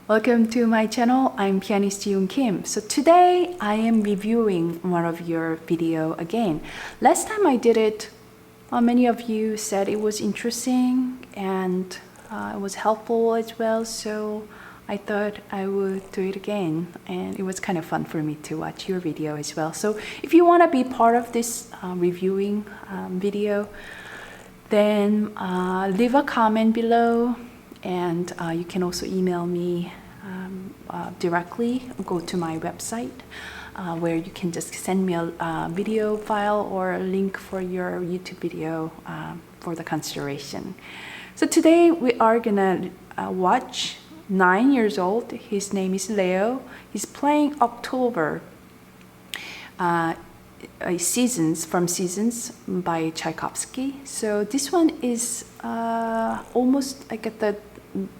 Welcome to my channel. I'm pianist Jeeyoon Kim. So today I am reviewing one of your video again. Last time I did it, many of you said it was interesting and it was helpful as well. So I thought I would do it again, and it was kind of fun for me to watch your video as well. So if you want to be part of this reviewing video, then leave a comment below, and you can also email me directly. Go to my website where you can just send me a video file or a link for your YouTube video for the consideration. So today we are gonna watch 9 years old. His name is Leo. He's playing October Seasons by Tchaikovsky. So this one is almost like at the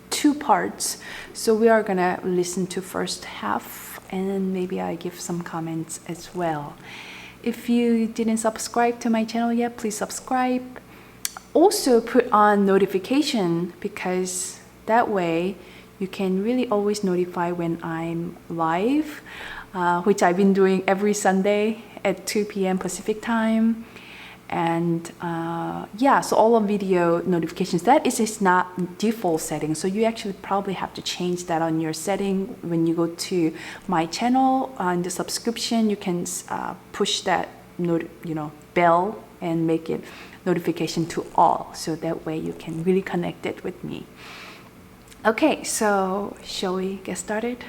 2 parts. So we are gonna listen to first half, and then maybe I give some comments as well. If you didn't subscribe to my channel yet, please subscribe. Also put on notification, because that way you can really always notify when I'm live, which I've been doing every Sunday at 2 p.m. Pacific time. And yeah, so all of video notifications, that is not default setting. So you actually probably have to change that on your setting. When you go to my channel on the subscription, you can push that bell and make it notification to all. So that way you can really connect it with me. Okay, so shall we get started?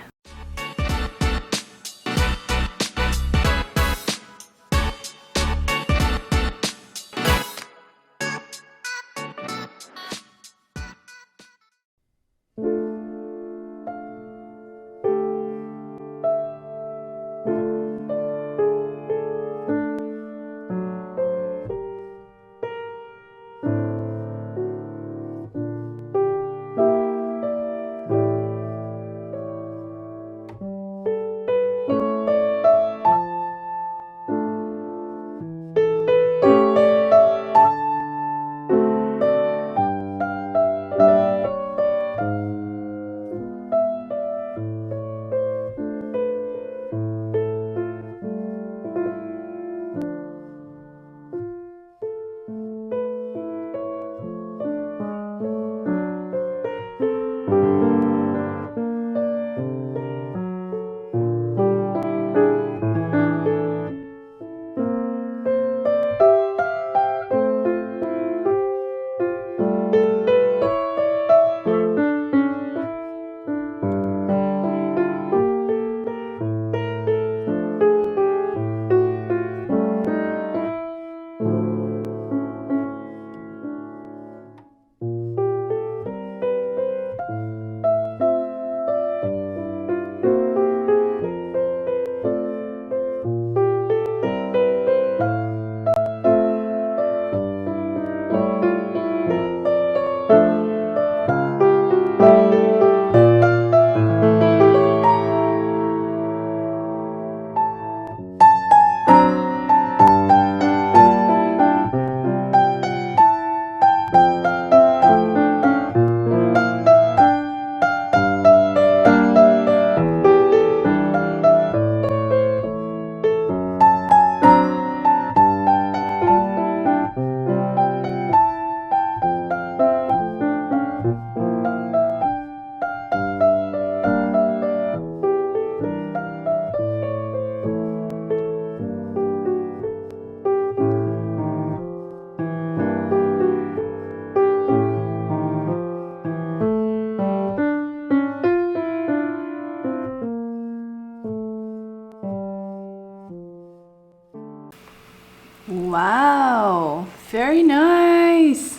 Wow, very nice.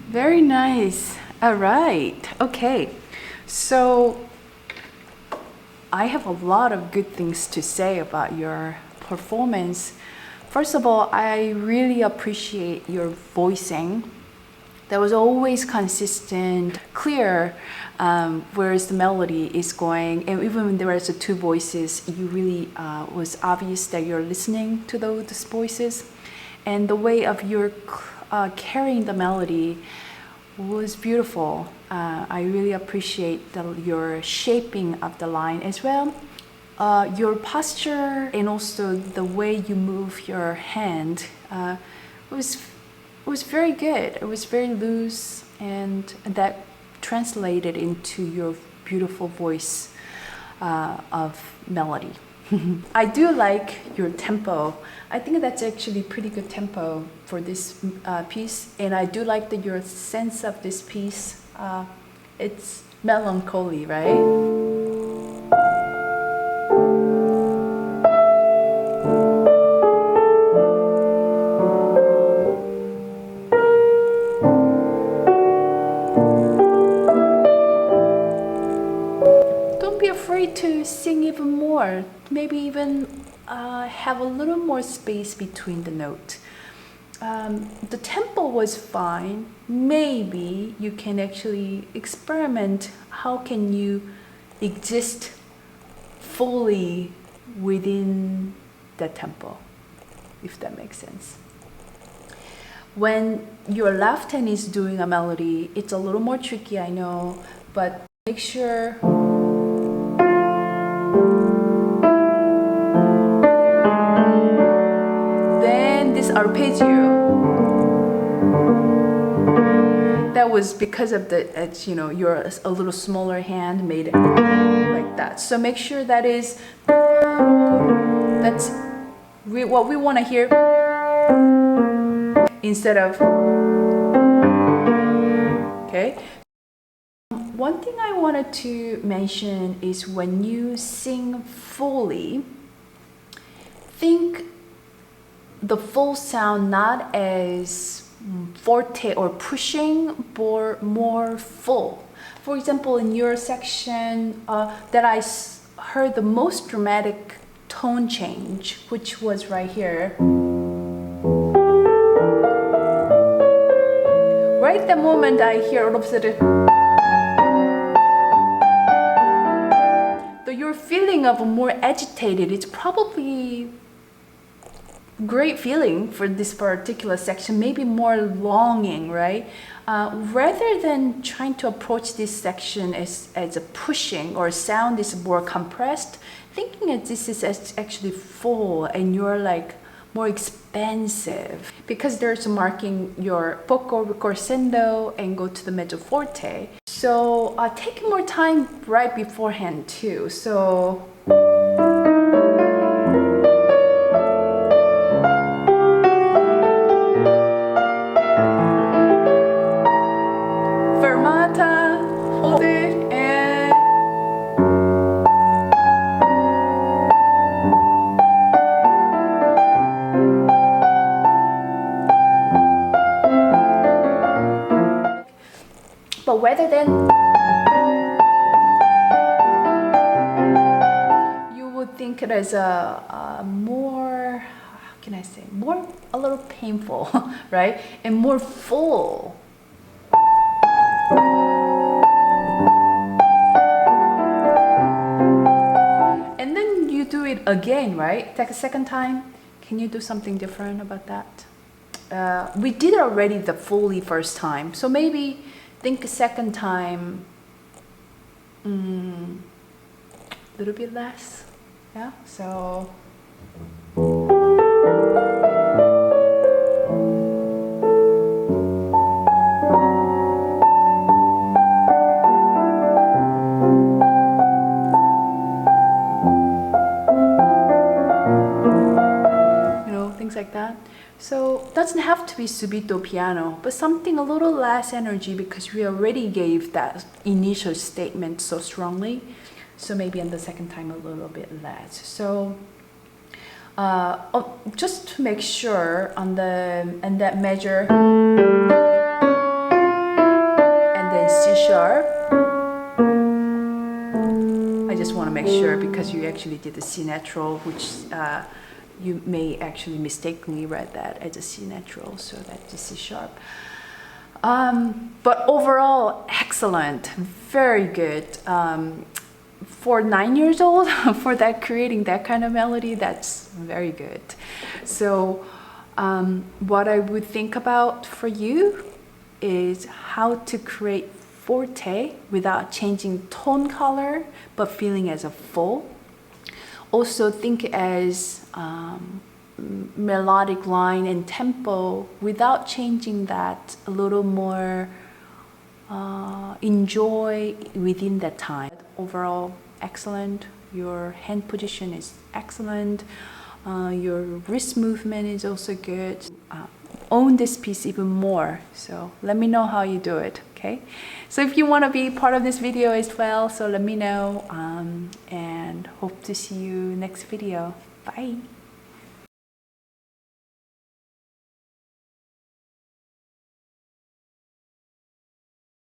Very nice. All right. Okay. So I have a lot of good things to say about your performance. First of all, I really appreciate your voicing. That was always consistent, clear, whereas the melody is going. And even when there was 2 voices, you really was obvious that you're listening to those voices. And the way of your carrying the melody was beautiful. I really appreciate your shaping of the line as well. Your posture and also the way you move your hand was very good. It was very loose, and that translated into your beautiful voice of melody. I do like your tempo. I think that's actually pretty good tempo for this piece, and I do like your sense of this piece. It's melancholy, right? To sing even more, maybe even have a little more space between the note. The tempo was fine. Maybe you can actually experiment. How can you exist fully within the tempo, if that makes sense? When your left hand is doing a melody, it's a little more tricky, I know, but make sure arpeggio. That was because of you're a little smaller hand made it like that. So make sure that's what we want to hear instead of, okay. One thing I wanted to mention is when you sing fully, think the full sound not as forte or pushing, but more full. For example, in your section that I heard the most dramatic tone change, which was right here. Right the moment I hear all of a sudden, your feeling of more agitated, it's probably great feeling for this particular section, maybe more longing, right? Rather than trying to approach this section as a pushing or sound is more compressed, thinking that this is actually full and you're like more expansive, because there's marking your poco crescendo and go to the mezzo forte. So take more time right beforehand too. So rather than you would think it as a more, how can I say, more a little painful, right? And more full. And then you do it again, right? Take a second time. Can you do something different about that? We did already the fully first time, so maybe think a second time, a little bit less, yeah? So, things like that. So it doesn't have to be subito piano, but something a little less energy, because we already gave that initial statement so strongly. So maybe on the second time a little bit less. So just to make sure on that measure, and then C sharp. I just want to make sure, because you actually did the C natural, which you may actually mistakenly read that as a C natural, so that's the C sharp. But overall, excellent, very good. For 9 years old, for that creating that kind of melody, that's very good. So what I would think about for you is how to create forte without changing tone color, but feeling as a full. Also think as melodic line and tempo without changing that, a little more enjoy within that time. Overall, excellent. Your hand position is excellent. Your wrist movement is also good. Own this piece even more. So let me know how you do it, okay? So if you want to be part of this video as well, so let me know, and hope to see you next video. Bye.